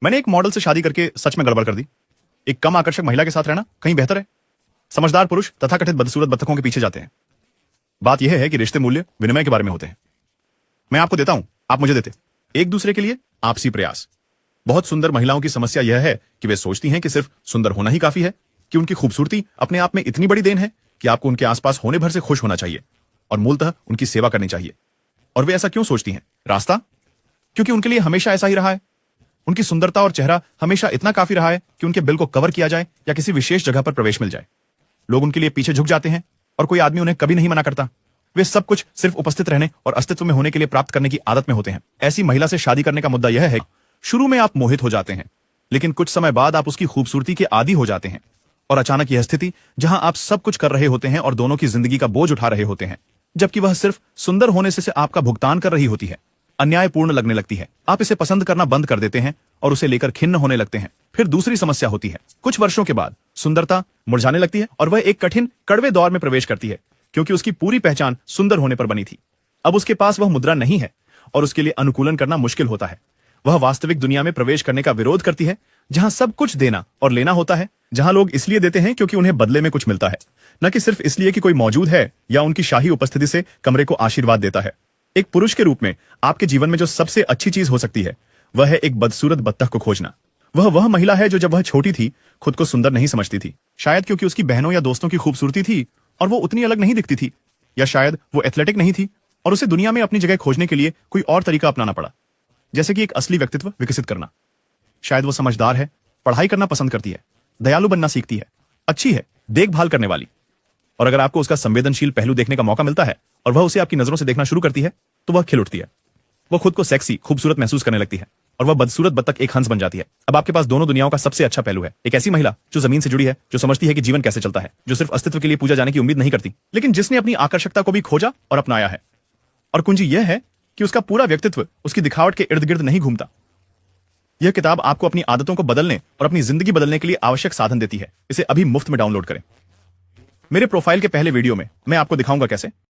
मैंने एक मॉडल से शादी करके सच में गड़बड़ कर दी। एक कम आकर्षक महिला के साथ रहना कहीं बेहतर है। समझदार पुरुष तथाकथित बदसूरत बत्तखों के पीछे जाते हैं। बात यह है कि रिश्ते मूल्य विनिमय के बारे में होते हैं। मैं आपको देता हूं, आप मुझे देते। एक दूसरे के लिए आपसी प्रयास। बहुत सुंदर महिलाओं की समस्या यह है कि वे सोचती हैं कि सिर्फ सुंदर होना ही काफी है, कि उनकी खूबसूरती अपने आप में इतनी बड़ी देन है कि आपको उनके आसपास होने भर से खुश होना चाहिए और मूलतः उनकी सेवा करनी चाहिए। और वे ऐसा क्यों सोचती हैं? रास्ता? क्योंकि उनके लिए हमेशा ऐसा ही रहा है। उनकी सुंदरता और चेहरा हमेशा इतना काफी रहा है कि उनके बिल को कवर किया जाए या किसी विशेष जगह पर प्रवेश मिल जाए। लोग उनके लिए पीछे झुक जाते हैं और कोई आदमी उन्हें कभी नहीं मना करता। वे सब कुछ सिर्फ उपस्थित रहने और अस्तित्व में होने के लिए प्राप्त करने की आदत में होते हैं। ऐसी महिला से शादी करने का मुद्दा यह है, शुरू में आप मोहित हो जाते हैं, लेकिन कुछ समय बाद आप उसकी खूबसूरती के आदी हो जाते हैं और अचानक यह स्थिति जहां आप सब कुछ कर रहे होते हैं और दोनों की जिंदगी का बोझ उठा रहे होते हैं, जबकि वह सिर्फ सुंदर होने से आपका भुगतान कर रही होती है, अन्यायपूर्ण लगने लगती है। आप इसे पसंद करना बंद कर देते हैं और उसे लेकर खिन्न होने लगते हैं। फिर दूसरी समस्या होती है, कुछ वर्षों के बाद सुंदरता मुरझाने लगती है और वह एक कठिन कड़वे दौर में प्रवेश करती है, क्योंकि उसकी पूरी पहचान सुंदर होने पर बनी थी। अब उसके पास वह मुद्रा नहीं है और उसके लिए अनुकूलन करना मुश्किल होता है। वह वास्तविक दुनिया में प्रवेश करने का विरोध करती है, जहां सब कुछ देना और लेना होता है, जहां लोग इसलिए देते हैं क्योंकि उन्हें बदले में कुछ मिलता है, न कि सिर्फ इसलिए कि कोई मौजूद है या उनकी शाही उपस्थिति से कमरे को आशीर्वाद देता है। एक पुरुष के रूप में आपके जीवन में जो सबसे अच्छी चीज हो सकती है, वह है एक बदसूरत बत्तख को खोजना। वह महिला है जो जब वह छोटी थी खुद को सुंदर नहीं समझती थी, शायद क्योंकि उसकी बहनों या दोस्तों की खूबसूरती थी और वो उतनी अलग नहीं दिखती थी, या शायद वो एथलेटिक नहीं थी और उसे दुनिया में अपनी जगह खोजने के लिए कोई और तरीका अपनाना पड़ा, जैसे कि एक असली व्यक्तित्व विकसित करना। शायद वो समझदार है, पढ़ाई करना पसंद करती है, दयालु बनना सीखती है, अच्छी है, देखभाल करने वाली। और अगर आपको उसका संवेदनशील पहलू देखने का मौका मिलता है और वह उसे आपकी नजरों से देखना शुरू करती है, तो वह खिल उठती है। वो खुद को सेक्सी, खूबसूरत महसूस करने लगती है और वह बदसूरत बत्तख एक हंस बन जाती है। अब आपके पास दोनों दुनियाओं का सबसे अच्छा पहलू है। एक ऐसी महिला जो जमीन से जुड़ी है, जो समझती है कि जीवन कैसे चलता है, जो सिर्फ अस्तित्व के लिए पूजा जाने की उम्मीद नहीं करती, लेकिन जिसने अपनी आकर्षकता को भी खोजा और अपनाया है। और कुंजी यह है कि उसका पूरा व्यक्तित्व उसकी दिखावट के इर्द गिर्द नहीं घूमता। यह किताब आपको अपनी आदतों को बदलने और अपनी जिंदगी बदलने के लिए आवश्यक साधन देती है। इसे अभी मुफ्त में डाउनलोड करें। मेरे प्रोफाइल के पहले वीडियो में मैं आपको दिखाऊंगा कैसे